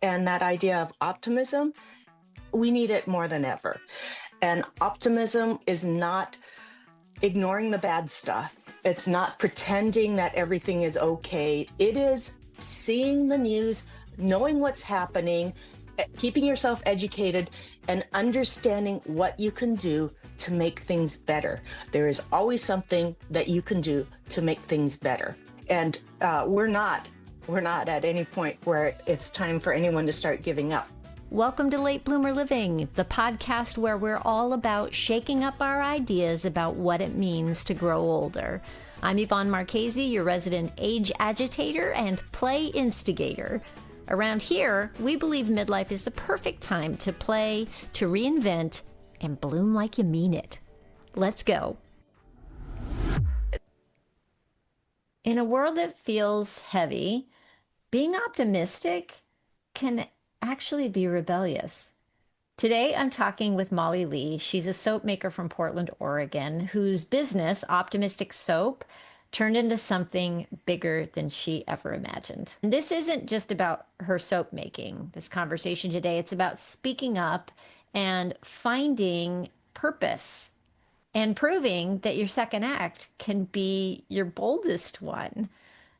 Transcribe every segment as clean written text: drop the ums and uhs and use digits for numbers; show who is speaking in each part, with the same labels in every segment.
Speaker 1: And that idea of optimism, we need it more than ever. And optimism is not ignoring the bad stuff. It's not pretending that everything is okay. It is seeing the news, knowing what's happening, keeping yourself educated, and understanding what you can do to make things better. There is always something that you can do to make things better. And we're not at any point where it's time for anyone to start giving up.
Speaker 2: Welcome to Late Bloomer Living, the podcast where we're all about shaking up our ideas about what it means to grow older. I'm Yvonne Marchese, your resident age agitator and play instigator. Around here, we believe midlife is the perfect time to play, to reinvent, and bloom like you mean it. Let's go. In a world that feels heavy, being optimistic can actually be rebellious. Today, I'm talking with Molly Lee. She's a soap maker from Portland, Oregon, whose business, Optimistic Soap, turned into something bigger than she ever imagined. And this isn't just about her soap making, this conversation today. It's about speaking up and finding purpose and proving that your second act can be your boldest one.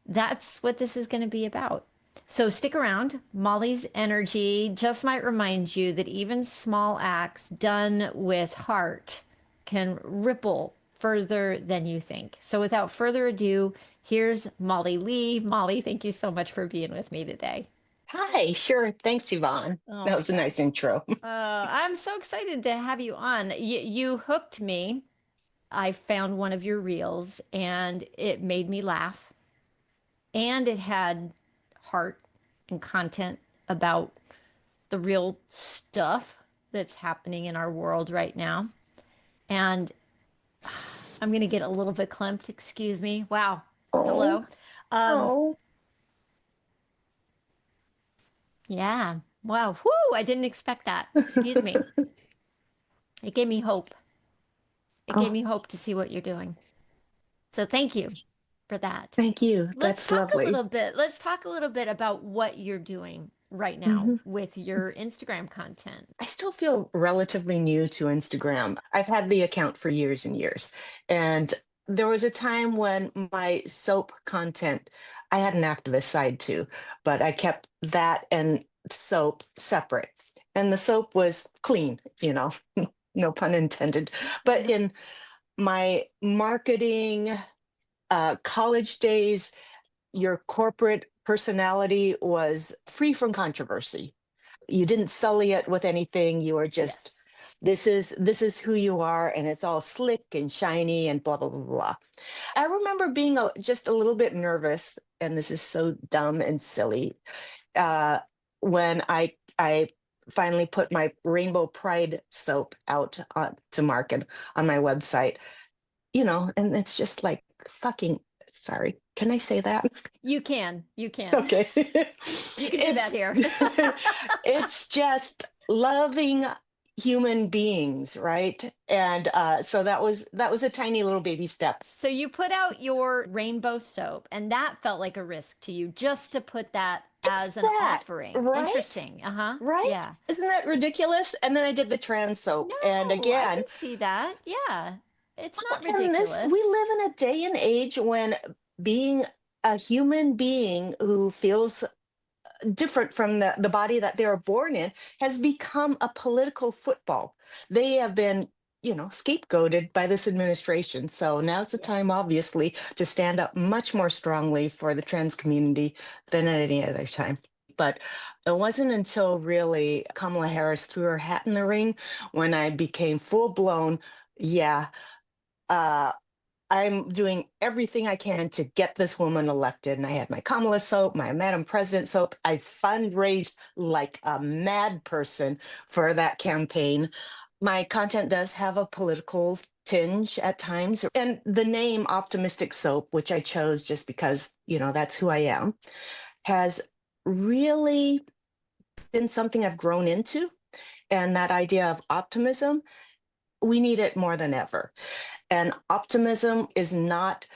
Speaker 2: That's what this is going to be about. So stick around. Molly's energy just might remind you that even small acts done with heart can ripple further than you think. So without further ado, here's Molly Lee. Molly, thank you so much for being with me today.
Speaker 1: Hi, sure. Thanks, Yvonne.
Speaker 2: Oh
Speaker 1: That
Speaker 2: my
Speaker 1: was a
Speaker 2: God.
Speaker 1: nice intro.
Speaker 2: I'm so excited to have you on. You hooked me. I found one of your reels and it made me laugh. And it had heart and content about the real stuff that's happening in our world right now. And I'm going to get a little bit clamped. Excuse me. Wow.
Speaker 1: Oh,
Speaker 2: Hello. Um,
Speaker 1: oh.
Speaker 2: yeah. Wow. Whoo. I didn't expect that. Excuse me. It gave me hope. It gave
Speaker 1: Oh,
Speaker 2: me hope to see what you're doing. So thank you for that.
Speaker 1: thank you.
Speaker 2: Let's
Speaker 1: That's
Speaker 2: talk a
Speaker 1: lovely.
Speaker 2: little bit. Let's talk a little bit about what you're doing right now
Speaker 1: Mhm.
Speaker 2: with your Instagram content.
Speaker 1: I still feel relatively new to Instagram. I've had the account for years and years. And there was a time when my soap content, I had an activist side too, but I kept that and soap separate. And the soap was clean, no pun intended. But in my marketing, college days, your corporate personality was free from controversy. You didn't sully it with anything. You were just,
Speaker 2: Yes.
Speaker 1: this is who you are, and it's all slick and shiny and blah blah blah blah. I remember being just a little bit nervous, and this is so dumb and silly. Uh, when I finally put my Rainbow Pride soap out to market on my website, and it's just like fucking. Sorry, can I say that?
Speaker 2: You can. You can.
Speaker 1: Okay.
Speaker 2: You can do that
Speaker 1: It's
Speaker 2: here.
Speaker 1: it's just loving human beings, right? And so that was a tiny little baby step.
Speaker 2: So you put out your rainbow soap, and that felt like a risk to you just to put that
Speaker 1: It's
Speaker 2: as an
Speaker 1: that,
Speaker 2: offering.
Speaker 1: right?
Speaker 2: Interesting. Uh-huh.
Speaker 1: Right?
Speaker 2: Yeah.
Speaker 1: Isn't that ridiculous? And then I did the trans soap. And
Speaker 2: No, I
Speaker 1: again,
Speaker 2: can see that. Yeah. It's
Speaker 1: well,
Speaker 2: not
Speaker 1: and this we
Speaker 2: ridiculous.
Speaker 1: live in a day and age when being a human being who feels different from the body that they were born in has become a political football. They have been, scapegoated by this administration. So now's the time,
Speaker 2: Yes.
Speaker 1: obviously, to stand up much more strongly for the trans community than at any other time. But it wasn't until really Kamala Harris threw her hat in the ring when I became full blown, yeah, uh, I'm doing everything I can to get this woman elected. And I had my Kamala soap, my Madam President soap. I fundraised like a mad person for that campaign. My content does have a political tinge at times. And the name Optimistic Soap, which I chose just because, that's who I am, has really been something I've grown into. And that idea of optimism, we need it more than ever. And optimism is not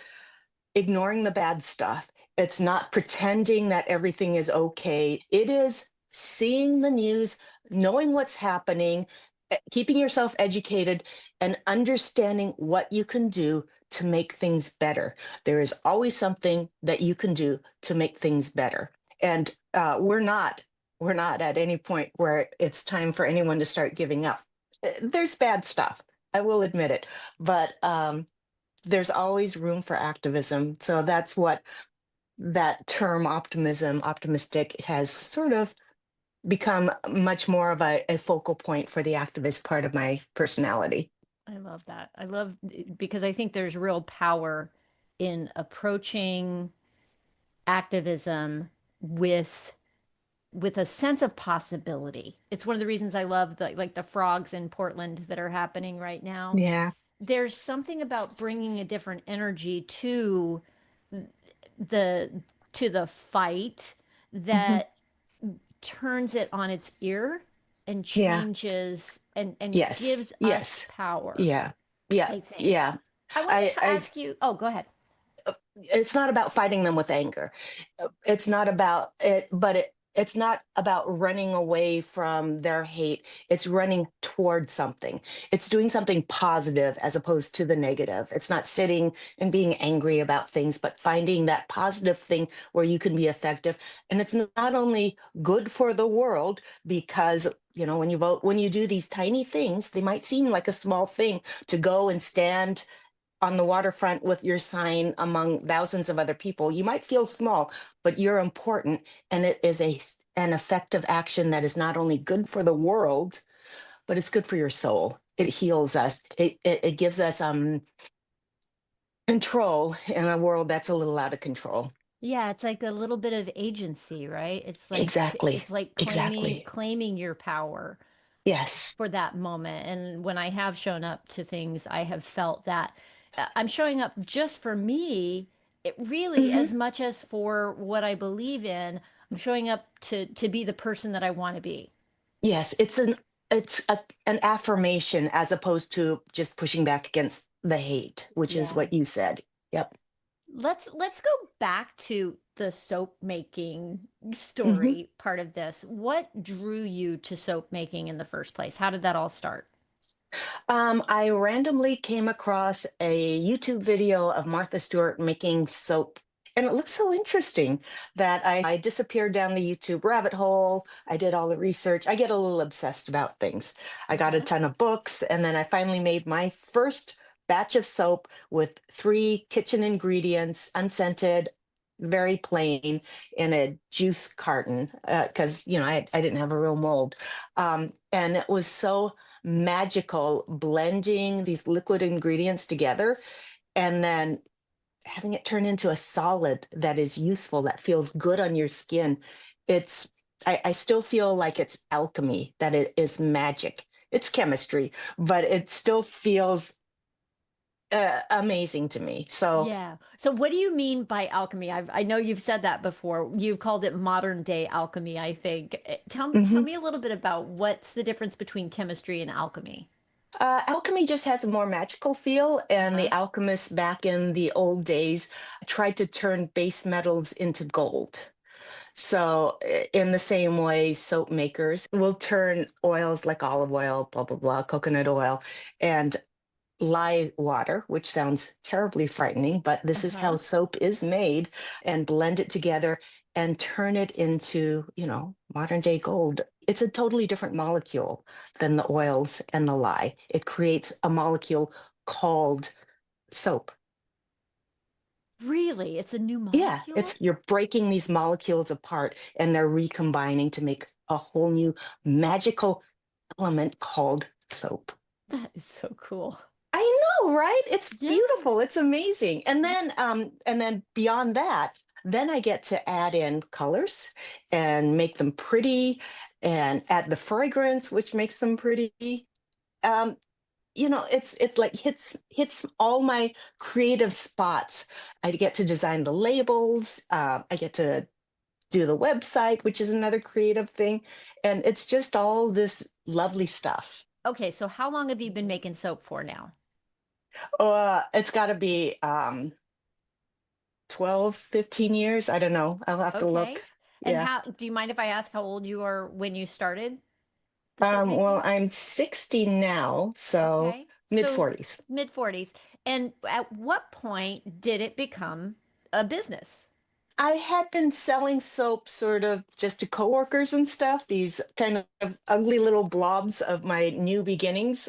Speaker 1: ignoring the bad stuff. It's not pretending that everything is okay. It is seeing the news, knowing what's happening, keeping yourself educated, and understanding what you can do to make things better. There is always something that you can do to make things better. And we're not at any point where it's time for anyone to start giving up. There's bad stuff. I will admit it, but there's always room for activism. So that's what that term optimism, optimistic, has sort of become much more of a focal point for the activist part of my personality.
Speaker 2: I love that. I love because I think there's real power in approaching activism with a sense of possibility. It's one of the reasons I love the like the frogs in Portland that are happening right now.
Speaker 1: Yeah.
Speaker 2: There's something about bringing a different energy the the fight
Speaker 1: Hmm.
Speaker 2: that turns it on its ear and
Speaker 1: Yeah.
Speaker 2: changes and
Speaker 1: Yes.
Speaker 2: gives us
Speaker 1: Yes.
Speaker 2: power,
Speaker 1: Yeah. Yeah.
Speaker 2: I think.
Speaker 1: Yeah.
Speaker 2: I wanted
Speaker 1: I,
Speaker 2: to
Speaker 1: I,
Speaker 2: ask you, oh, go ahead.
Speaker 1: it's not about fighting them with anger. It's not about it, but it's not about running away from their hate. It's running toward something. It's doing something positive as opposed to the negative. It's not sitting and being angry about things, but finding that positive thing where you can be effective. And it's not only good for the world because when you vote, when you do these tiny things, they might seem like a small thing to go and stand on the waterfront with your sign among thousands of other people. You might feel small, but you're important, and it is an effective action that is not only good for the world, but it's good for your soul. It heals us. It gives us control in a world that's a little out of control.
Speaker 2: Yeah, it's like a little bit of agency, right?
Speaker 1: Exactly.
Speaker 2: It's like
Speaker 1: Exactly.
Speaker 2: claiming your power
Speaker 1: Yes.
Speaker 2: for that moment. And when I have shown up to things, I have felt that I'm showing up just for me, it really
Speaker 1: Hmm.
Speaker 2: as much as for what I believe in. I'm showing up to be the person that I want to be.
Speaker 1: Yes. An affirmation as opposed to just pushing back against the hate, which is
Speaker 2: Yeah.
Speaker 1: what you said. Yep.
Speaker 2: Let's go back to the soap making
Speaker 1: Mhm.
Speaker 2: story part of this. What drew you to soap making in the first place? How did that all start?
Speaker 1: I randomly came across a YouTube video of Martha Stewart making soap. And it looked so interesting that I disappeared down the YouTube rabbit hole. I did all the research. I get a little obsessed about things. I got a
Speaker 2: Uh-huh.
Speaker 1: ton of books, and then I finally made my first batch of soap with three kitchen ingredients, unscented, very plain, in a juice carton because I didn't have a real mold. And it was so magical blending these liquid ingredients together and then having it turn into a solid that is useful, that feels good on your skin. It's, I still feel like it's alchemy, that it is magic. It's chemistry, but it still feels amazing to me. So,
Speaker 2: Yeah. So what do you mean by alchemy? I know you've said that before. You've called it modern day alchemy, I think. Tell
Speaker 1: mhm.
Speaker 2: me a little bit about what's the difference between chemistry and alchemy.
Speaker 1: Alchemy just has a more magical feel, and the
Speaker 2: Uh-huh.
Speaker 1: alchemists back in the old days tried to turn base metals into gold. So, in the same way, soap makers will turn oils like olive oil, blah, blah, blah, coconut oil, and lye water, which sounds terribly frightening, but this is how
Speaker 2: Uh-huh.
Speaker 1: soap is made, and blend it together and turn it into, modern day gold. It's a totally different molecule than the oils and the lye. It creates a molecule called soap.
Speaker 2: Really? It's a new
Speaker 1: Yeah,
Speaker 2: molecule?
Speaker 1: it's you're breaking these molecules apart and they're recombining to make a whole new magical element called soap.
Speaker 2: That is so cool.
Speaker 1: I know, right? It's
Speaker 2: Yeah.
Speaker 1: beautiful. It's amazing. And then beyond that, then I get to add in colors and make them pretty and add the fragrance, which makes them pretty. Um, it's like hits all my creative spots. I get to design the labels. I get to do the website, which is another creative thing. And it's just all this lovely stuff.
Speaker 2: Okay, so how long have you been making soap for now?
Speaker 1: It's got to be 12, 15 years. I don't know. I'll have to
Speaker 2: Okay.
Speaker 1: look.
Speaker 2: And
Speaker 1: Yeah.
Speaker 2: how, do you mind if I ask how old you are when you started the soap
Speaker 1: Well,
Speaker 2: making?
Speaker 1: I'm 60 now, so
Speaker 2: Okay.
Speaker 1: mid
Speaker 2: So
Speaker 1: 40s.
Speaker 2: mid 40s. And at what point did it become a business?
Speaker 1: I had been selling soap sort of just to coworkers and stuff, these kind of ugly little blobs of my new beginnings.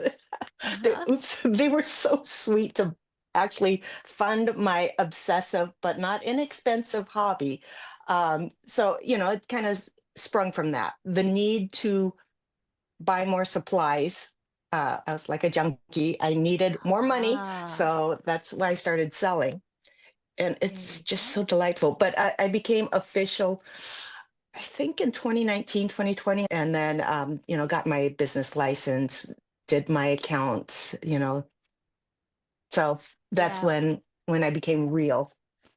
Speaker 2: Uh-huh.
Speaker 1: Oops, they were so sweet to actually fund my obsessive but not inexpensive hobby. So, it kind of sprung from that. The need to buy more supplies. I was like a junkie. I needed more money.
Speaker 2: Ah,
Speaker 1: So that's why I started selling. And
Speaker 2: there
Speaker 1: it's
Speaker 2: you
Speaker 1: just so
Speaker 2: go.
Speaker 1: delightful. But I became official, I think in 2019, 2020, and then, got my business license, did my accounts, so that's
Speaker 2: Yeah.
Speaker 1: when I became real.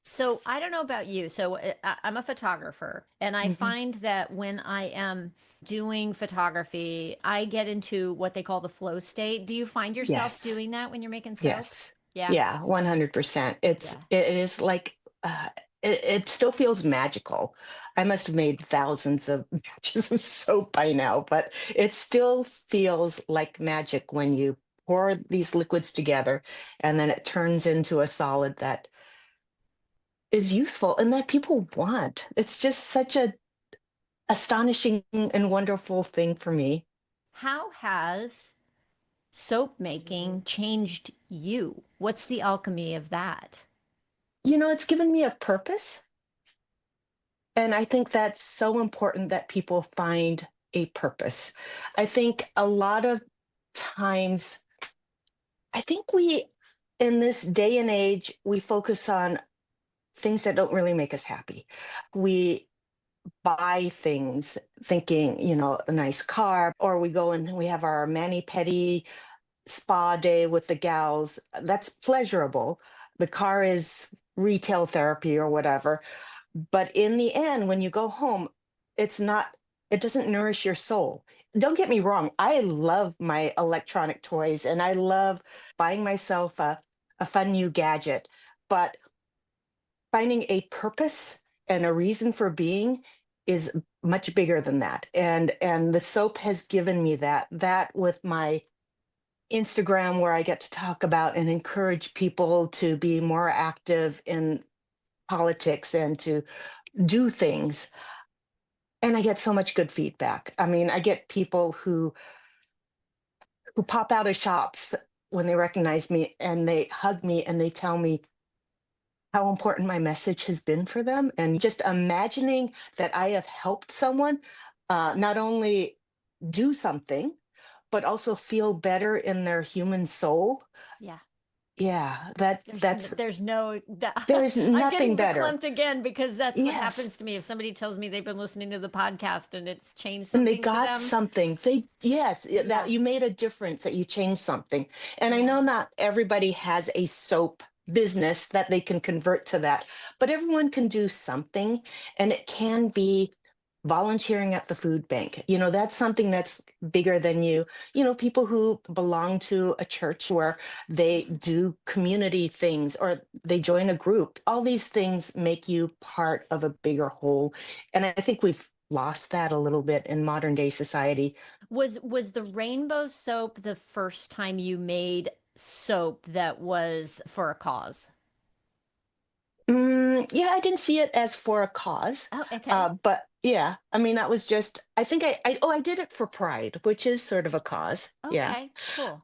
Speaker 2: So I don't know about you. So I'm a photographer, and I
Speaker 1: Mhm.
Speaker 2: find that when I am doing photography, I get into what they call the flow state. Do you find yourself
Speaker 1: Yes.
Speaker 2: doing that when you're making soap?
Speaker 1: Yes.
Speaker 2: Yeah.
Speaker 1: Yeah, 100%.
Speaker 2: Yeah.
Speaker 1: It is like it still feels magical. I must have made thousands of batches of soap by now, but it still feels like magic when you pour these liquids together and then it turns into a solid that is useful and that people want. It's just such a astonishing and wonderful thing for me.
Speaker 2: How has soap making changed you? What's the alchemy of that?
Speaker 1: It's given me a purpose. And I think that's so important that people find a purpose. I think a lot of times, I think in this day and age, we focus on things that don't really make us happy. We buy things thinking, a nice car, or we go and we have our mani pedi spa day with the gals. That's pleasurable. The car is retail therapy or whatever. But in the end, when you go home, it's not, it doesn't nourish your soul. Don't get me wrong. I love my electronic toys and I love buying myself a fun new gadget. But finding a purpose and a reason for being is much bigger than that. And the soap has given me that with my Instagram, where I get to talk about and encourage people to be more active in politics and to do things. And I get so much good feedback. I mean, I get people who pop out of shops when they recognize me and they hug me and they tell me how important my message has been for them. And just imagining that I have helped someone not only do something, but also feel better in their human soul.
Speaker 2: Yeah.
Speaker 1: Yeah, that's
Speaker 2: There's no that,
Speaker 1: there's
Speaker 2: I'm
Speaker 1: nothing
Speaker 2: getting
Speaker 1: better.
Speaker 2: verklempt again because that's what
Speaker 1: Yes.
Speaker 2: happens to me if somebody tells me they've been listening to the podcast and it's changed
Speaker 1: And they
Speaker 2: something for
Speaker 1: got
Speaker 2: them.
Speaker 1: something. That
Speaker 2: Yeah.
Speaker 1: you made a difference, that you changed something. And I
Speaker 2: Yeah.
Speaker 1: know not everybody has a soap business that they can convert to that, but everyone can do something. And it can be volunteering at the food bank. That's something that's bigger than you. People who belong to a church where they do community things or they join a group. All these things make you part of a bigger whole. And I think we've lost that a little bit in modern day society.
Speaker 2: Was the rainbow soap the first time you made soap that was for a cause?
Speaker 1: Yeah, I didn't see it as for a cause.
Speaker 2: Oh, okay.
Speaker 1: But yeah, I mean, that was just, I think I did it for pride, which is sort of a cause. Yeah.
Speaker 2: Okay, cool.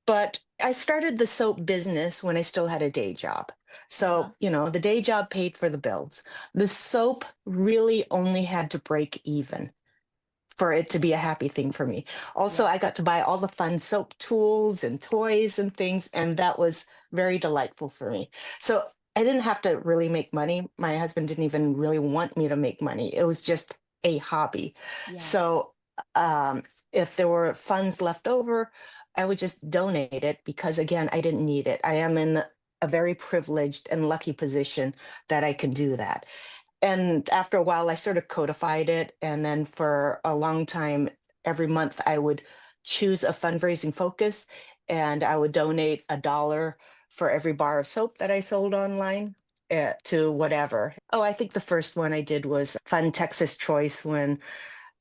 Speaker 1: But I started the soap business when I still had a day job.
Speaker 2: Uh-huh.
Speaker 1: So, the day job paid for the bills. The soap really only had to break even for it to be a
Speaker 2: Yes.
Speaker 1: happy thing for me. Also,
Speaker 2: Yeah.
Speaker 1: I got to buy all the fun soap tools and toys and things, and that was very delightful for me. So I didn't have to really make money. My husband didn't even really want me to make money. It was just a hobby.
Speaker 2: Yeah.
Speaker 1: So um, if there were funds left over, I would just donate it because, again, I didn't need it. I am in a very privileged and lucky position that I can do that. And after a while, I sort of codified it. And then for a long time, every month, I would choose a fundraising focus and I would donate $1 for every bar of soap that I sold online. to whatever. Oh, I think the first one I did was Fun Texas Choice when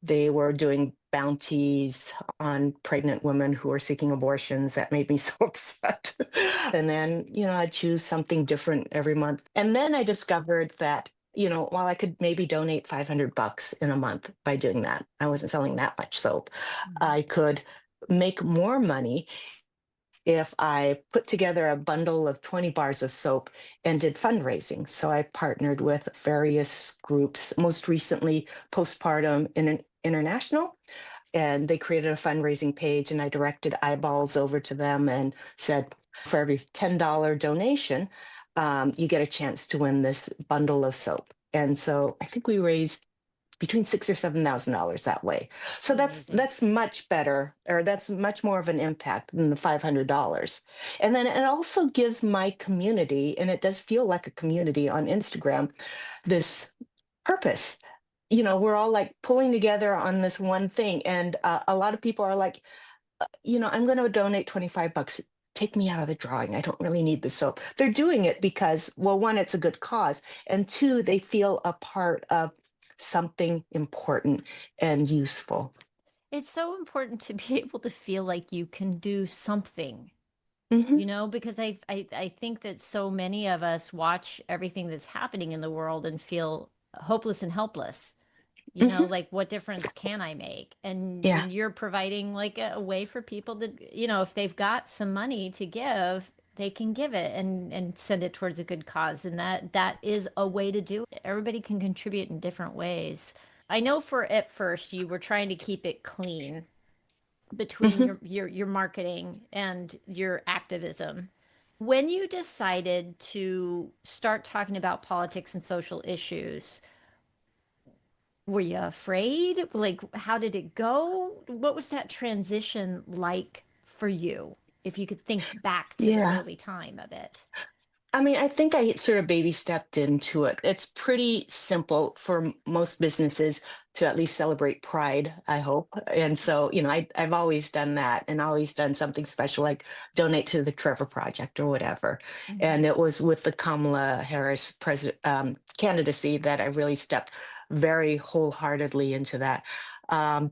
Speaker 1: they were doing bounties on pregnant women who were seeking abortions. That made me so upset. And then, I'd choose something different every month. And then I discovered that, while I could maybe donate $500 in a month by doing that, I wasn't selling that much soap.
Speaker 2: Mhm.
Speaker 1: I could make more money if I put together a bundle of 20 bars of soap and did fundraising. So I partnered with various groups, most recently Postpartum International, and they created a fundraising page, and I directed eyeballs over to them and said, for every $10 donation, you get a chance to win this bundle of soap. And so I think we raised between six or $7,000 that way. So that's
Speaker 2: Amazing.
Speaker 1: that's much better, or that's much more of an impact than the $500. And then it also gives my community, and it does feel like a community on Instagram, this purpose. We're all like pulling together on this one thing, and a lot of people are like, I'm going to donate $25. Take me out of the drawing. I don't really need the soap. They're doing it because, well, one, it's a good cause, and two, they feel a part of something important and useful.
Speaker 2: It's so important to be able to feel like you can do something,
Speaker 1: Hmm.
Speaker 2: because I think that so many of us watch everything that's happening in the world and feel hopeless and helpless.
Speaker 1: Hmm.
Speaker 2: Like what difference can I make?
Speaker 1: Yeah.
Speaker 2: And you're providing like a way for people to, if they've got some money to give, they can give it and send it towards a good cause. And that is a way to do it. Everybody can contribute in different ways. I know for at first you were trying to keep it clean between
Speaker 1: Hmm.
Speaker 2: your marketing and your activism. When you decided to start talking about politics and social issues, were you afraid? Like, how did it go? What was that transition like for you? If you could think back to the
Speaker 1: Yeah.
Speaker 2: early time of it.
Speaker 1: I mean, I think I sort of baby stepped into it. It's pretty simple for most businesses to at least celebrate Pride, I hope. And so, I've always done that and always done something special, like donate to the Trevor Project or whatever.
Speaker 2: Mhm.
Speaker 1: And it was with the Kamala Harris candidacy that I really stepped very wholeheartedly into that.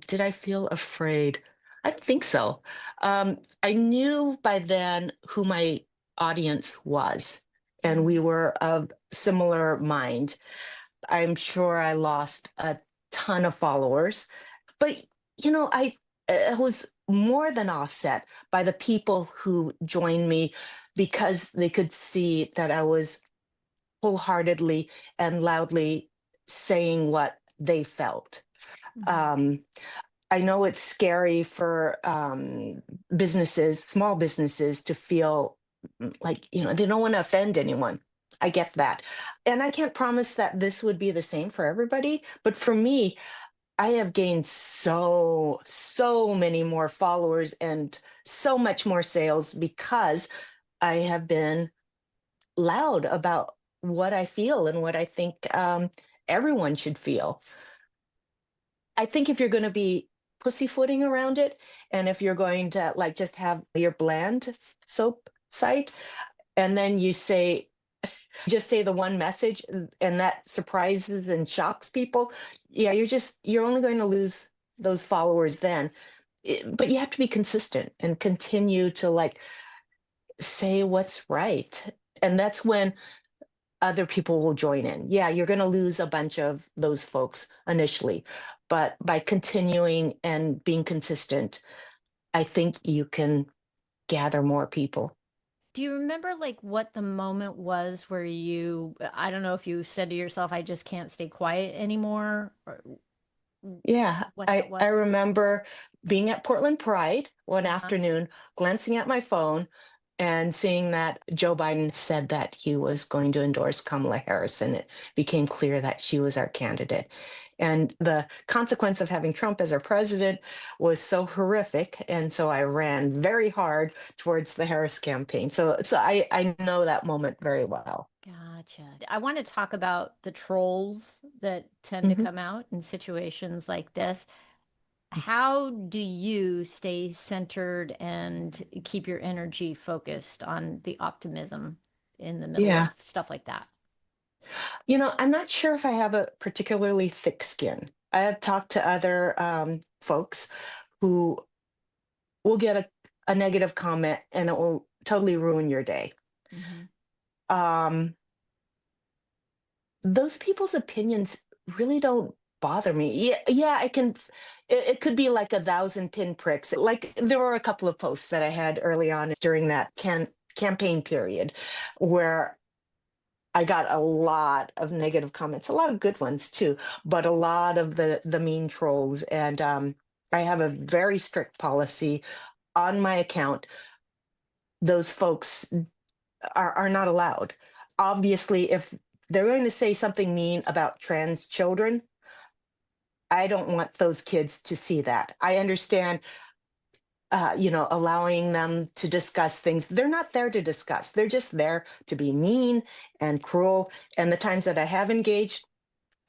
Speaker 1: Did I feel afraid? I don't think so. I knew by then who my audience was, and we
Speaker 2: Mhm.
Speaker 1: were of similar mind. I'm sure I lost a ton of followers, but I it was more than offset by the people who joined me because they could see that I was wholeheartedly and loudly saying what they felt.
Speaker 2: Mhm.
Speaker 1: Um, I know it's scary for businesses, small businesses, to feel like, they don't want to offend anyone. I get that. And I can't promise that this would be the same for everybody. But for me, I have gained so many more followers and so much more sales because I have been loud about what I feel and what I think everyone should feel. I think if you're going to be pussyfooting around it, and if you're going to like just have your bland soap site, and then just say the one message, and that surprises and shocks people, yeah, you're only going to lose those followers then. But you have to be consistent and continue to like say what's right. And that's when other people will join in. Yeah, you're going to lose a bunch of those folks initially, but by continuing and being consistent, I think you can gather more people.
Speaker 2: Do you remember like what the moment was where I don't know if you said to yourself, I just can't stay quiet anymore, or
Speaker 1: Yeah,
Speaker 2: what that
Speaker 1: I
Speaker 2: was?
Speaker 1: remember being at Portland Pride one
Speaker 2: Uh-huh.
Speaker 1: afternoon, glancing at my phone and seeing that Joe Biden said that he was going to endorse Kamala Harris, and it became clear that she was our candidate. And the consequence of having Trump as our president was so horrific, and so I ran very hard towards the Harris campaign. So I know that moment very well.
Speaker 2: Gotcha. I want to talk about the trolls that tend to
Speaker 1: Mhm.
Speaker 2: come out in situations like this. How do you stay centered and keep your energy focused on the optimism in the middle
Speaker 1: Yeah.
Speaker 2: of stuff like that?
Speaker 1: I'm not sure if I have a particularly thick skin. I have talked to other folks who will get a negative comment and it will totally ruin your day.
Speaker 2: Hmm.
Speaker 1: Um, those people's opinions really don't bother me. Yeah, yeah, it could be like a thousand pinpricks. Like there were a couple of posts that I had early on during that campaign period where I got a lot of negative comments, a lot of good ones too, but a lot of the mean trolls. And I have a very strict policy on my account. Those folks are not allowed. Obviously, if they're going to say something mean about trans children, I don't want those kids to see that. I understand, allowing them to discuss things. They're not there to discuss. They're just there to be mean and cruel. And the times that I have engaged,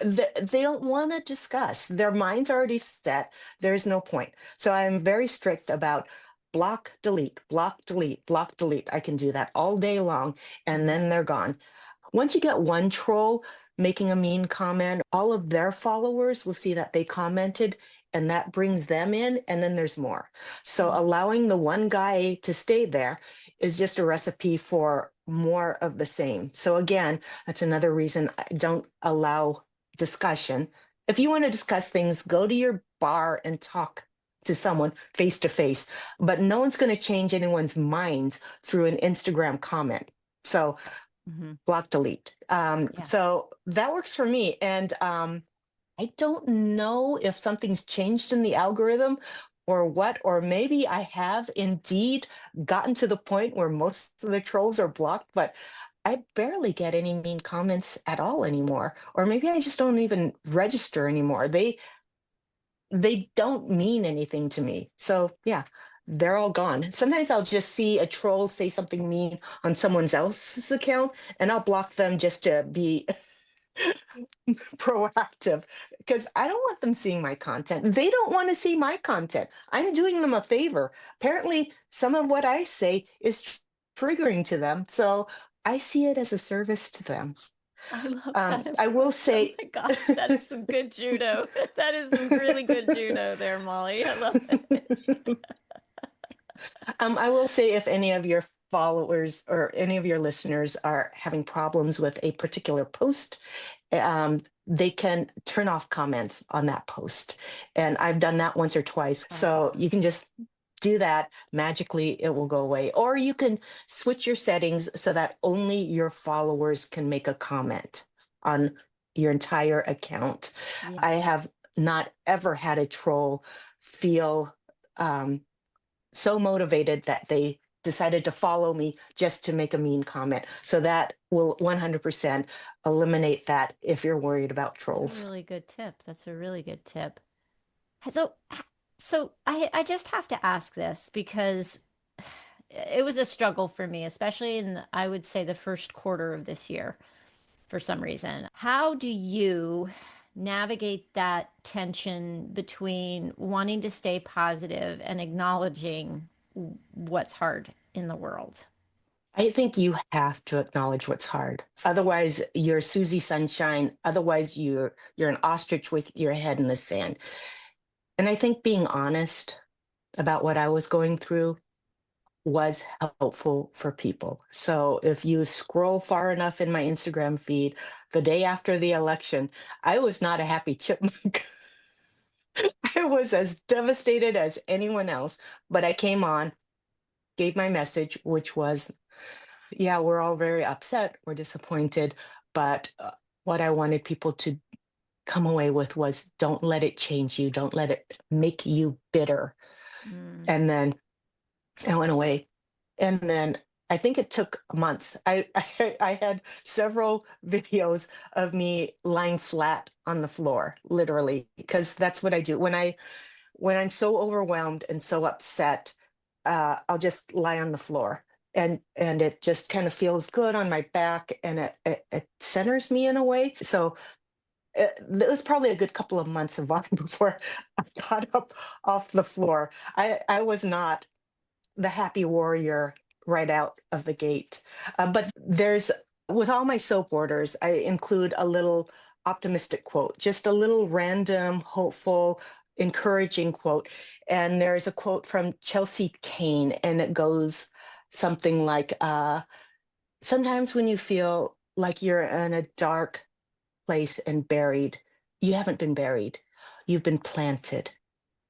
Speaker 1: they don't want to discuss. Their mind's already set. There's no point. So I'm very strict about block, delete, block, delete, block, delete. I can do that all day long, and
Speaker 2: Hmm.
Speaker 1: then they're gone. Once you get one troll making a mean comment, all of their followers will see that they commented and that brings them in, and then there's more. So allowing the one guy to stay there is just a recipe for more of the same. So again, that's another reason I don't allow discussion. If you want to discuss things, go to your bar and talk to someone face to face, but no one's going to change anyone's minds through an Instagram comment. So
Speaker 2: Hmm.
Speaker 1: block, delete.
Speaker 2: Yeah.
Speaker 1: So that works for me. And I don't know if something's changed in the algorithm or what, or maybe I have indeed gotten to the point where most of the trolls are blocked, but I barely get any mean comments at all anymore. Or maybe I just don't even register anymore. They don't mean anything to me. So yeah, they're all gone. Sometimes I'll just see a troll say something mean on someone else's account and I'll block them just to be proactive because I don't want them seeing my content. They don't want to see my content. I'm doing them a favor. Apparently, some of what I say is triggering to them. So I see it as a service to them.
Speaker 2: I love that
Speaker 1: I will
Speaker 2: approach. Oh
Speaker 1: say,
Speaker 2: my gosh, that is some good judo. That is some really good judo there, Molly. I love it.
Speaker 1: I will say if any of your followers or any of your listeners are having problems with a particular post, they can turn off comments on that post. And I've done that once or twice. So
Speaker 2: Oh,
Speaker 1: you can just do that magically, it will go away. Or you can switch your settings so that only your followers can make a comment on your entire account.
Speaker 2: yeah.
Speaker 1: I have not ever had a troll feel um, so motivated that they decided to follow me just to make a mean comment. So that will 100% eliminate that if you're worried about
Speaker 2: That's a
Speaker 1: trolls.
Speaker 2: really good tip. That's a really good tip. So, so I just have to ask this because it was a struggle for me, especially in, I would say, the first quarter of this year for some reason. How do you navigate that tension between wanting to stay positive and acknowledging what's hard in the world?
Speaker 1: I think you have to acknowledge what's hard. Otherwise, you're Susie Sunshine. Otherwise, you're an ostrich with your head in the sand. And I think being honest about what I was going through was helpful for people. So if you scroll far enough in my Instagram feed, the day after the election, I was not a happy chipmunk. I was as devastated as anyone else, but I came on, gave my message, which was, yeah, we're all very upset, we're disappointed, but what I wanted people to come away with was don't let it change you, don't let it make you bitter.
Speaker 2: Mm,
Speaker 1: And then I went away. And then I think it took months. I had several videos of me lying flat on the floor, literally, because that's what I do when I'm so overwhelmed and so upset. I'll just lie on the floor, and it just kind of feels good on my back, and it centers me in a way. So it was probably a good couple of months of before I got up off the floor. I was not the happy warrior right out of the gate. But there's With all my soap orders, I include a little optimistic quote, just a little random, hopeful, encouraging quote. And there's a quote from Chelsea Kane, and it goes something like, sometimes when you feel like you're in a dark place and buried, you haven't been buried, you've been planted.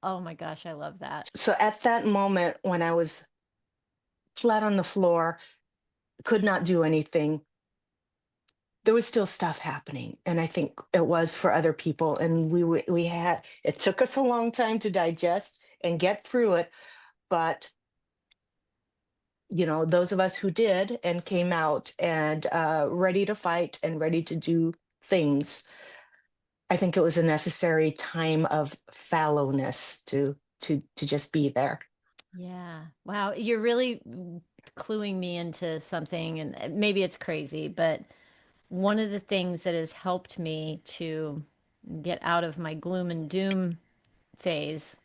Speaker 2: Oh my gosh, I love that.
Speaker 1: So at that moment when I was flat on the floor, could not do anything, there was still stuff happening, and I think it was for other people, and we had it took us a long time to digest and get through it, but those of us who did and came out and ready to fight and ready to do things, I think it was a necessary time of fallowness to just be there.
Speaker 2: Yeah. Wow. You're really cluing me into something, and maybe it's crazy, but one of the things that has helped me to get out of my gloom and doom phase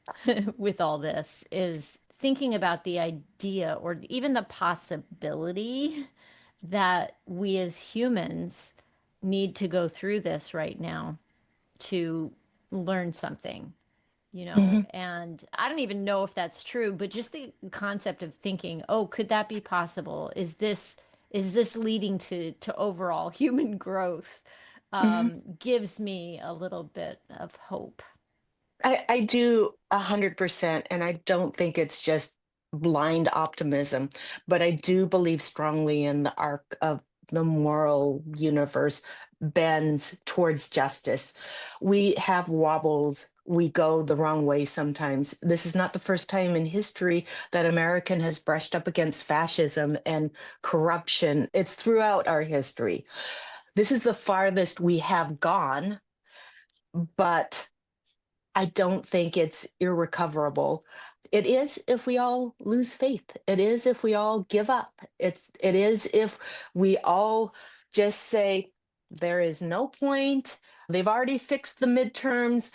Speaker 2: with all this is thinking about the idea or even the possibility that we as humans need to go through this right now to learn something,
Speaker 1: Mhm,
Speaker 2: and I don't even know if that's true, but just the concept of thinking, oh, could that be possible? Is this leading to overall human growth?
Speaker 1: mhm.
Speaker 2: Gives me a little bit of hope.
Speaker 1: I do 100%, and I don't think it's just blind optimism, but I do believe strongly in the arc of the moral universe bends towards justice. We have wobbles. We go the wrong way sometimes. This is not the first time in history that American has brushed up against fascism and corruption. It's throughout our history. This is the farthest we have gone, but I don't think it's irrecoverable. It is if we all lose faith. It is if we all give up. It is if we all just say there is no point. They've already fixed the midterms.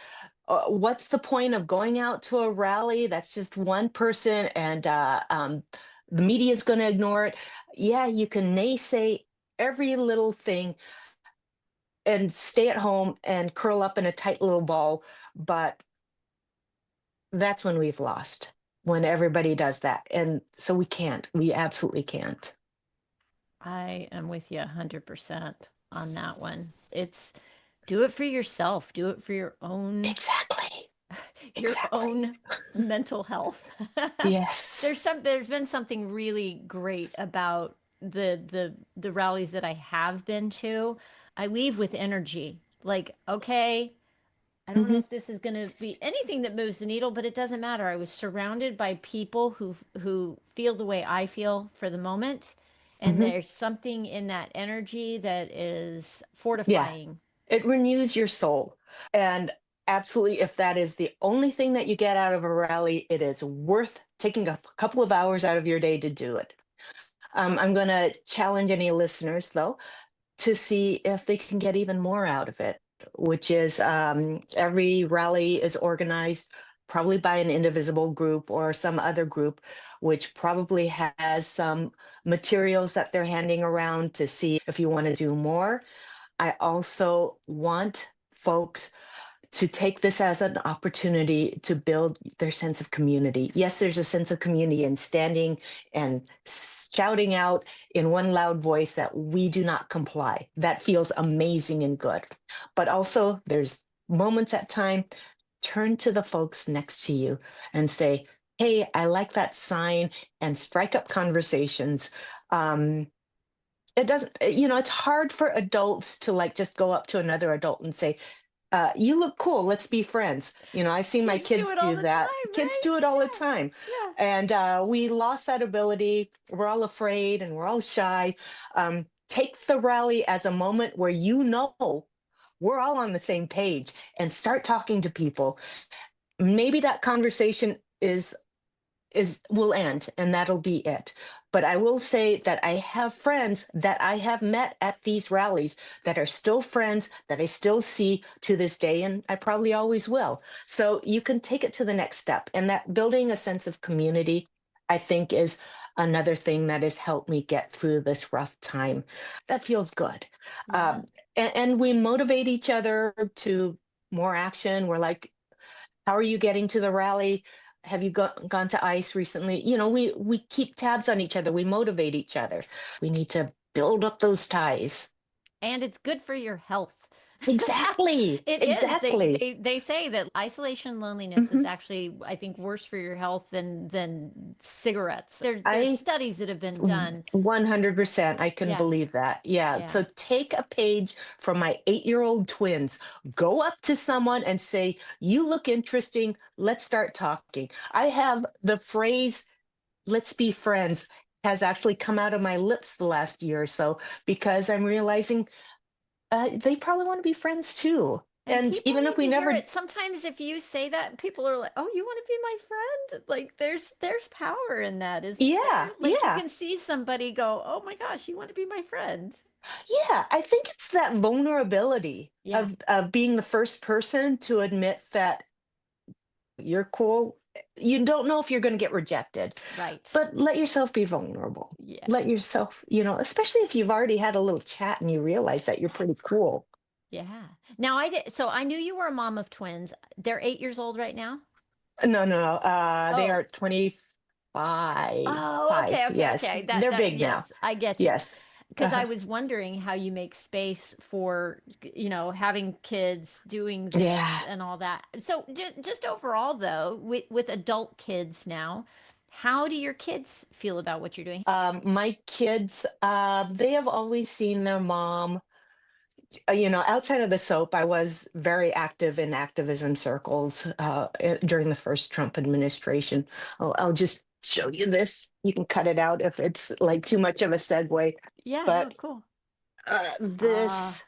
Speaker 1: What's the point of going out to a rally? That's just one person, and the media is going to ignore it. Yeah, you can naysay every little thing and stay at home and curl up in a tight little ball, but that's when we've lost, when everybody does that, and so we absolutely can't.
Speaker 2: I am with you 100% on that one. It's do it for yourself, do it for
Speaker 1: Exactly,
Speaker 2: your
Speaker 1: exactly.
Speaker 2: own mental health.
Speaker 1: Yes.
Speaker 2: There's been something really great about the rallies that I have been to. I leave with energy. Like, okay, I don't know
Speaker 1: Mhm,
Speaker 2: if this is going to be anything that moves the needle, but it doesn't matter. I was surrounded by people who feel the way I feel for the moment, and
Speaker 1: mhm.
Speaker 2: there's something in that energy that is
Speaker 1: Yeah,
Speaker 2: fortifying.
Speaker 1: it renews your soul, and absolutely, if that is the only thing that you get out of a rally, it is worth taking a couple of hours out of your day to do it. I'm gonna challenge any listeners, though, to see if they can get even more out of it, which is every rally is organized probably by an indivisible group or some other group, which probably has some materials that they're handing around to see if you want to do more. I also want folks to take this as an opportunity to build their sense of community. Yes, there's a sense of community in standing and shouting out in one loud voice that we do not comply. That feels amazing and good. But also, there's moments at time, turn to the folks next to you and say, hey, I like that sign, and strike up conversations. Um, it doesn't, it's hard for adults to like just go up to another adult and say, you look cool. Let's be friends. I've seen my
Speaker 2: Kids do
Speaker 1: kids
Speaker 2: it all
Speaker 1: do
Speaker 2: the
Speaker 1: that.
Speaker 2: time,
Speaker 1: Kids
Speaker 2: right?
Speaker 1: do it all the time.
Speaker 2: Yeah.
Speaker 1: And we lost that ability. We're all afraid and we're all shy. Take the rally as a moment where we're all on the same page and start talking to people. Maybe that conversation is will end and that'll be it. But I will say that I have friends that I have met at these rallies that are still friends that I still see to this day, and I probably always will. So you can take it to the next step, and that building a sense of community, I think is another thing that has helped me get through this rough time. That feels good.
Speaker 2: Yeah.
Speaker 1: Um, and we motivate each other to more action. We're like, how are you getting to the rally? Have you gone to ICE recently? We keep tabs on each other. We motivate each other. We need to build up those ties.
Speaker 2: And it's good for your health.
Speaker 1: Exactly.
Speaker 2: It is.
Speaker 1: Exactly.
Speaker 2: They say that isolation loneliness is
Speaker 1: Mhm.
Speaker 2: actually, I think, worse for your health than cigarettes. There's
Speaker 1: I
Speaker 2: studies that have been done.
Speaker 1: 100%. I can
Speaker 2: Yeah.
Speaker 1: believe that. Yeah.
Speaker 2: Yeah.
Speaker 1: So take a page from my 8-year-old twins. Go up to someone and say, "You look interesting. Let's start talking." I have the phrase, "let's be friends," has actually come out of my lips the last year or so because I'm realizing they probably want to be friends too.
Speaker 2: And
Speaker 1: And
Speaker 2: people
Speaker 1: even if
Speaker 2: need
Speaker 1: we
Speaker 2: to hear
Speaker 1: never,
Speaker 2: it. Sometimes if you say that, people are like, "Oh, you want to be my friend?" Like there's power in that, isn't there?
Speaker 1: yeah,
Speaker 2: Like you
Speaker 1: yeah.
Speaker 2: can see somebody go, "Oh my gosh, you want to be my friend?"
Speaker 1: Yeah, I think it's that vulnerability
Speaker 2: Yeah.
Speaker 1: of being the first person to admit that you're cool. You don't know if you're going to get rejected,
Speaker 2: Right.
Speaker 1: but let yourself be vulnerable.
Speaker 2: Yeah.
Speaker 1: Let yourself, especially if you've already had a little chat and you realize that you're pretty cool.
Speaker 2: Yeah. Now I did so I knew you were a mom of twins. They're 8 years old right now?
Speaker 1: No, no, no. They
Speaker 2: Oh.
Speaker 1: are 25.
Speaker 2: Oh,
Speaker 1: Five.
Speaker 2: okay, okay,
Speaker 1: Yes,
Speaker 2: okay.
Speaker 1: they're
Speaker 2: That
Speaker 1: big now.
Speaker 2: yes, I get you.
Speaker 1: Yes.
Speaker 2: Because I
Speaker 1: Uh-huh.
Speaker 2: was wondering how you make space for, having kids, doing this
Speaker 1: Yeah.
Speaker 2: and all that. So just overall though, with adult kids now, how do your kids feel about what you're doing?
Speaker 1: My kids, they have always seen their mom. Outside of the soap, I was very active in activism circles during the first Trump administration. I'll just show you this. You can cut it out if it's like too much of a segue.
Speaker 2: Yeah, no,
Speaker 1: But
Speaker 2: cool.
Speaker 1: uh,
Speaker 2: Uh,
Speaker 1: this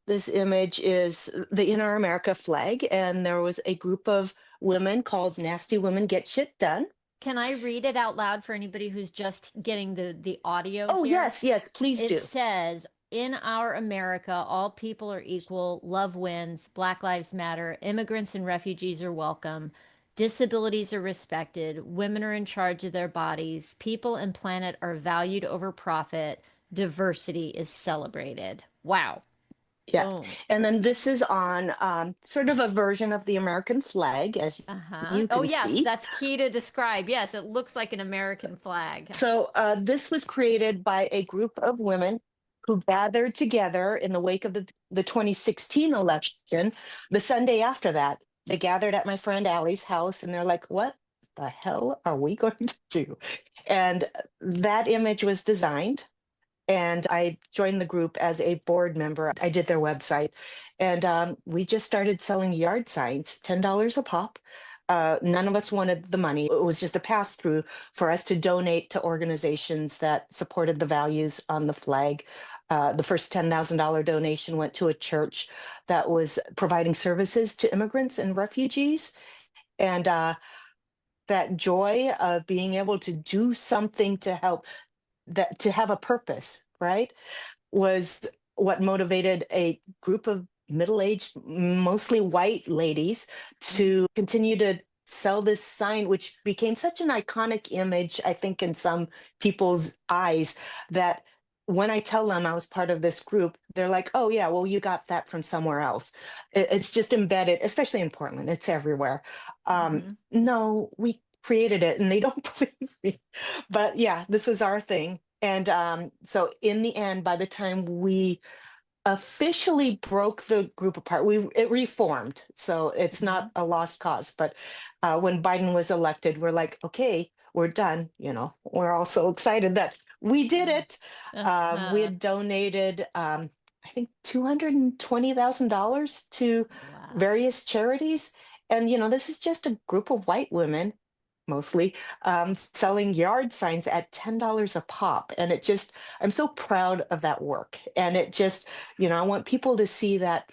Speaker 1: this image is the Inner America flag, and there was a group of women called Nasty Women Get Shit Done.
Speaker 2: can I read it out loud for anybody who's just getting the audio
Speaker 1: Oh
Speaker 2: here?
Speaker 1: yes, yes, please
Speaker 2: It
Speaker 1: do.
Speaker 2: says, in our America, all people are equal, love wins, Black Lives Matter, immigrants and refugees are welcome, disabilities are respected, women are in charge of their bodies, people and planet are valued over profit, diversity is celebrated. Wow.
Speaker 1: Yeah.
Speaker 2: Boom.
Speaker 1: And then this is on sort of a version of the American flag, as
Speaker 2: Uh-huh.
Speaker 1: you
Speaker 2: Oh,
Speaker 1: can
Speaker 2: yes,
Speaker 1: see.
Speaker 2: that's key to describe. Yes, it looks like an American flag.
Speaker 1: So this was created by a group of women who gathered together in the wake of the 2016 election. The Sunday after that, they gathered at my friend Allie's house and they're like, what the hell are we going to do? And that image was designed and I joined the group as a board member. I did their website, and we just started selling yard signs, $10 a pop. None of us wanted the money. It was just a pass through for us to donate to organizations that supported the values on the flag. The first $10,000 donation went to a church that was providing services to immigrants and refugees. And that joy of being able to do something to help, that to have a purpose, right? Was what motivated a group of middle-aged, mostly white ladies
Speaker 2: Mhm.
Speaker 1: to continue to sell this sign, which became such an iconic image, I think, in some people's eyes, that when I tell them I was part of this group, they're like, oh, yeah, well, you got that from somewhere else. It's just embedded, especially in Portland, it's everywhere.
Speaker 2: Mhm.
Speaker 1: No, we created it and they don't believe me. But yeah, this was our thing. And so in the end, by the time we officially broke the group apart, it reformed. So it's not
Speaker 2: Mhm.
Speaker 1: a lost cause. But when Biden was elected, we're like, okay, we're done. We're all so excited that we did
Speaker 2: Yeah.
Speaker 1: it. We
Speaker 2: Uh-huh.
Speaker 1: had donated, I think, $220,000 to
Speaker 2: Wow.
Speaker 1: various charities. And, this is just a group of white women mostly selling yard signs at $10 a pop. And I'm so proud of that work. And I want people to see that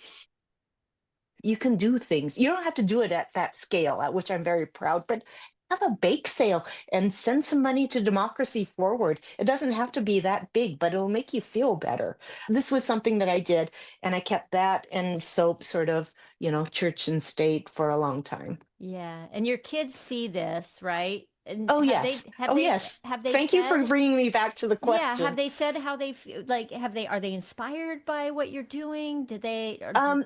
Speaker 1: you can do things. You don't have to do it at that scale, at which I'm very proud, but have a bake sale and send some money to Democracy Forward. It doesn't have to be that big, but it'll make you feel better. This was something that I did, and I kept that and soap sort of, church and state for a long time.
Speaker 2: Yeah. And your kids see this, right? And
Speaker 1: Oh,
Speaker 2: have
Speaker 1: yes.
Speaker 2: they have
Speaker 1: Oh,
Speaker 2: they
Speaker 1: yes.
Speaker 2: have they
Speaker 1: Thank you for
Speaker 2: said,
Speaker 1: bringing me back to the
Speaker 2: yeah, have
Speaker 1: question.
Speaker 2: they said how they feel, like have they, are they inspired by what you're doing? Did they, or did
Speaker 1: Um,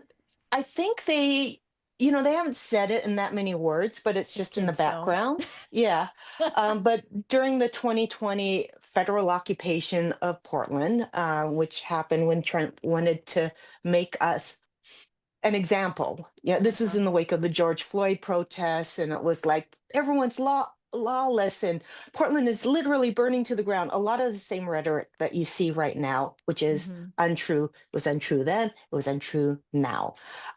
Speaker 1: I think they haven't said it in that many words, but it's
Speaker 2: the
Speaker 1: just in the
Speaker 2: kids don't?
Speaker 1: background. Yeah. But during the 2020 federal occupation of Portland, which happened when Trump wanted to make us an example. Yeah, this was
Speaker 2: Uh-huh.
Speaker 1: in the wake of the George Floyd protests, and it was like everyone's lawless, and Portland is literally burning to the ground. A lot of the same rhetoric that you see right now, which is
Speaker 2: Mm-hmm.
Speaker 1: untrue. It was untrue then. It was untrue now.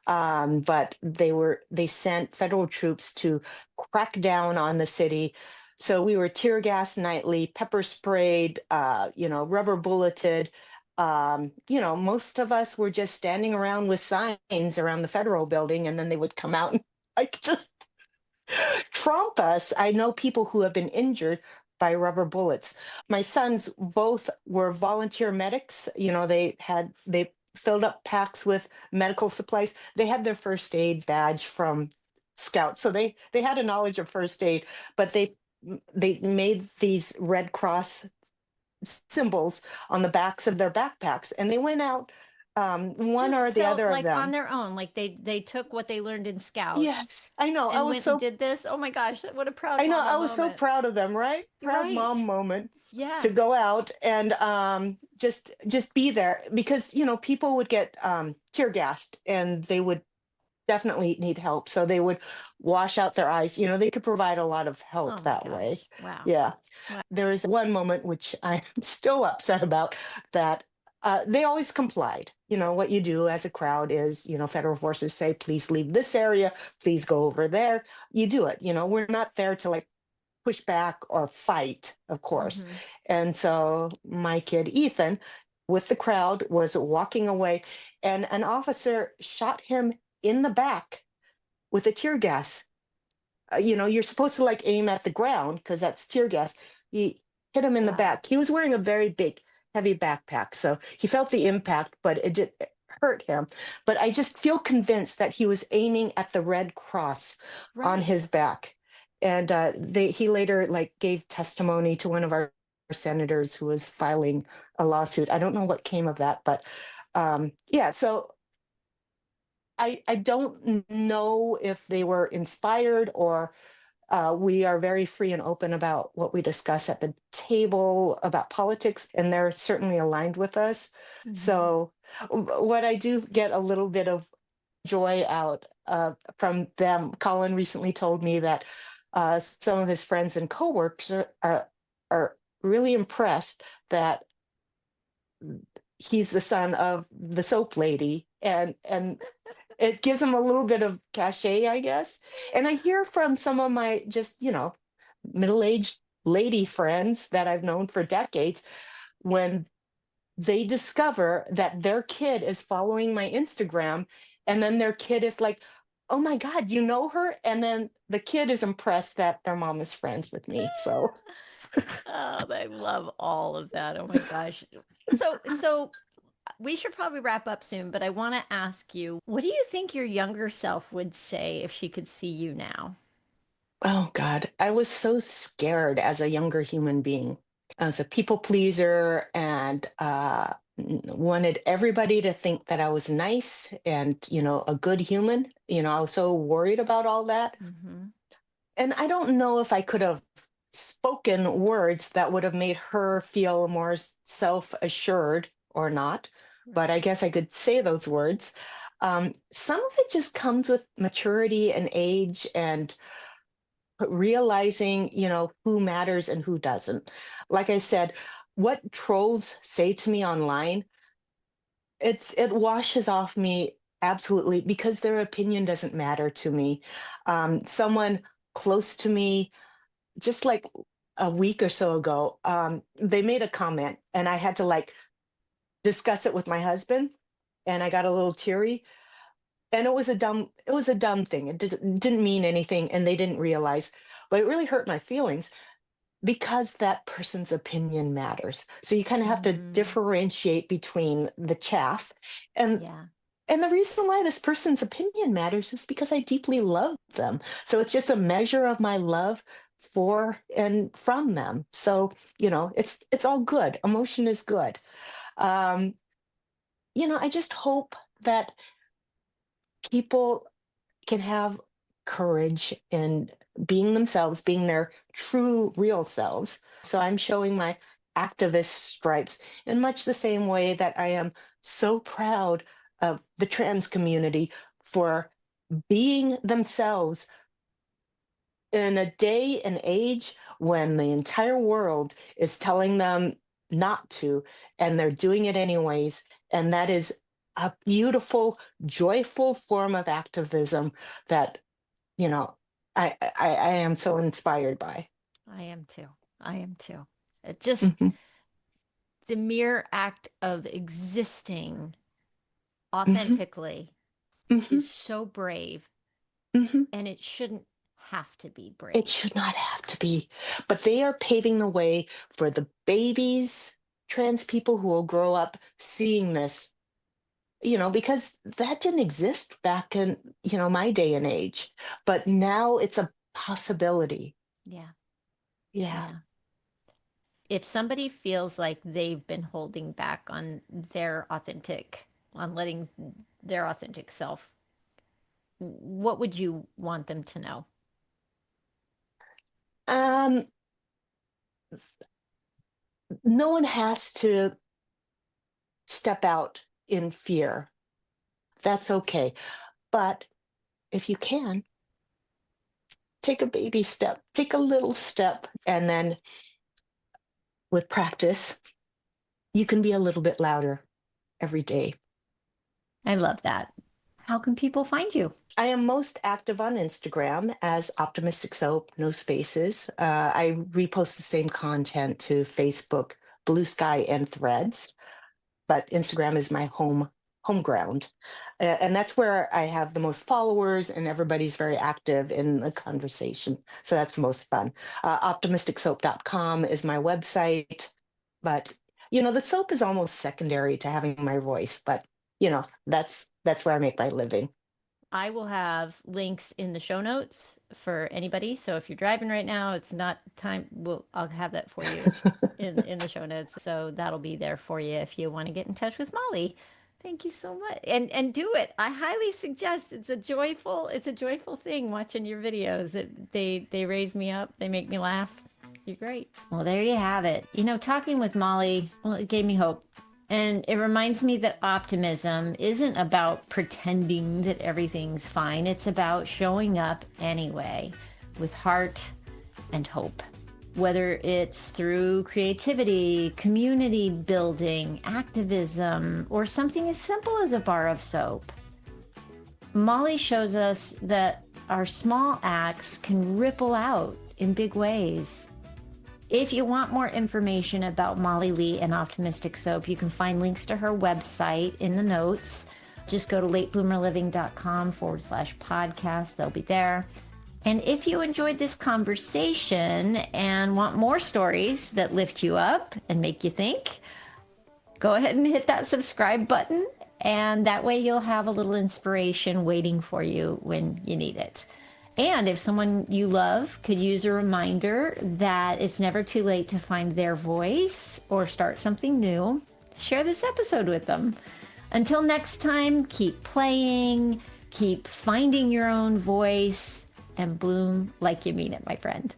Speaker 1: But they sent federal troops to crack down on the city. So we were tear gassed nightly, pepper sprayed, rubber bulleted. Most of us were just standing around with signs around the federal building, and then they would come out and like just trump us. I know people who have been injured by rubber bullets. My sons both were volunteer medics. They filled up packs with medical supplies. They had their first aid badge from scouts, so they had a knowledge of first aid, but they made these Red Cross symbols on the backs of their backpacks, and they went out, one
Speaker 2: Just
Speaker 1: or the
Speaker 2: so
Speaker 1: other of
Speaker 2: like on
Speaker 1: them.
Speaker 2: their own, like they took what they learned in scouts
Speaker 1: Yes, I know.
Speaker 2: and went and did this. Oh my gosh, what a proud mama
Speaker 1: I was so
Speaker 2: moment.
Speaker 1: proud of them, right?
Speaker 2: You're
Speaker 1: Proud mom
Speaker 2: right.
Speaker 1: moment to
Speaker 2: Yeah.
Speaker 1: go out and just be there, because people would get tear gassed, and they would definitely need help. So they would wash out their eyes. They could provide a lot of
Speaker 2: Oh
Speaker 1: help
Speaker 2: my
Speaker 1: that way.
Speaker 2: gosh. Wow.
Speaker 1: Yeah.
Speaker 2: Wow.
Speaker 1: There is one moment which I'm still upset about, that they always complied. What you do as a crowd is, federal forces say, please leave this area, please go over there. You do it. We're not there to like push back or fight, of course.
Speaker 2: Mm-hmm.
Speaker 1: And so my kid Ethan, with the crowd, was walking away, and an officer shot him in the back with a tear gas. You're supposed to like aim at the ground because that's tear gas. He hit him in the
Speaker 2: Wow.
Speaker 1: back. He was wearing a very big, heavy backpack, so he felt the impact, but it did hurt him. But I just feel convinced that he was aiming at the Red Cross on his
Speaker 2: Right.
Speaker 1: back. And he later like gave testimony to one of our senators who was filing a lawsuit. I don't know what came of that, but yeah. So I don't know if they were inspired, or we are very free and open about what we discuss at the table about politics, and they're certainly aligned with us.
Speaker 2: Mm-hmm.
Speaker 1: So, what I do get a little bit of joy out from them, Colin recently told me that some of his friends and coworkers are really impressed that he's the son of the soap lady, and it gives him a little bit of cachet, I guess. And I hear from some of my just, middle-aged lady friends that I've known for decades, when they discover that their kid is following my Instagram, and then their kid is like, "Oh my God, you know her?" And then the kid is impressed that their mom is friends with me. So,
Speaker 2: Oh, I love all of that. Oh my gosh. So we should probably wrap up soon, but I want to ask you, what do you think your younger self would say if she could see you now?
Speaker 1: oh God, I was so scared as a younger human being, as a people pleaser, and wanted everybody to think that I was nice and, a good human. I was so worried about all that.
Speaker 2: Mm-hmm.
Speaker 1: And I don't know if I could have spoken words that would have made her feel more self-assured or not, but I
Speaker 2: Right.
Speaker 1: guess I could say those words. Some of it just comes with maturity and age, and realizing, who matters and who doesn't. Like I said, what trolls say to me online, it washes off me absolutely, because their opinion doesn't matter to me. Someone close to me, just like a week or so ago, they made a comment, and I had to like discuss it with my husband, and I got a little teary. And it was a dumb thing. It didn't mean anything, and they didn't realize, but it really hurt my feelings, because that person's opinion matters. So you kind of have to
Speaker 2: Mm-hmm.
Speaker 1: differentiate between the chaff, and
Speaker 2: Yeah.
Speaker 1: and the reason why this person's opinion matters is because I deeply love them. So it's just a measure of my love for and from them. So, it's all good. Emotion is good. Um, I just hope that people can have courage in being themselves, being their true, real selves. So I'm showing my activist stripes in much the same way that I am so proud of the trans community for being themselves in a day and age when the entire world is telling them not to, and they're doing it anyways. And that is a beautiful, joyful form of activism that, you know, I am so inspired by.
Speaker 2: I am too. I am too. It just
Speaker 1: Hmm.
Speaker 2: the mere act of existing
Speaker 1: Hmm.
Speaker 2: authentically
Speaker 1: Hmm.
Speaker 2: is so brave,
Speaker 1: Hmm.
Speaker 2: and it shouldn't have to be
Speaker 1: It
Speaker 2: brave.
Speaker 1: should not have to be, but they are paving the way for the babies, trans people who will grow up seeing this, because that didn't exist back in, my day and age. But now it's a possibility.
Speaker 2: Yeah.
Speaker 1: Yeah.
Speaker 2: Yeah. If somebody feels like they've been holding back on on letting their authentic self, what would you want them to know?
Speaker 1: Um, no one has to step out in fear. That's okay. But if you can, take a baby step, take a little step, and then with practice, you can be a little bit louder every day.
Speaker 2: I love that. How can people find you?
Speaker 1: I am most active on Instagram as Optimistic Soap, no spaces. I repost the same content to Facebook, Blue Sky, and Threads, but Instagram is my home ground. And that's where I have the most followers, and everybody's very active in the conversation. So that's the most fun. Optimisticsoap.com is my website. But the soap is almost secondary to having my voice, but that's where I make my living.
Speaker 2: I will have links in the show notes for anybody. So if you're driving right now, it's not time. I'll have that for you in the show notes. So that'll be there for you if you want to get in touch with Molly. Thank you so much. And do it. I highly suggest. It's a joyful thing watching your videos. They raise me up. They make me laugh. You're great. Well, there you have it. Talking with Molly, well, it gave me hope. And it reminds me that optimism isn't about pretending that everything's fine. It's about showing up anyway with heart and hope. Whether it's through creativity, community building, activism, or something as simple as a bar of soap. Molly shows us that our small acts can ripple out in big ways. If you want more information about Molly Lee and Optimistic Soap, you can find links to her website in the notes. Just go to latebloomerliving.com/podcast. They'll be there. And if you enjoyed this conversation and want more stories that lift you up and make you think, go ahead and hit that subscribe button. And that way you'll have a little inspiration waiting for you when you need it. And if someone you love could use a reminder that it's never too late to find their voice or start something new, share this episode with them. Until next time, keep playing, keep finding your own voice, and bloom like you mean it, my friend.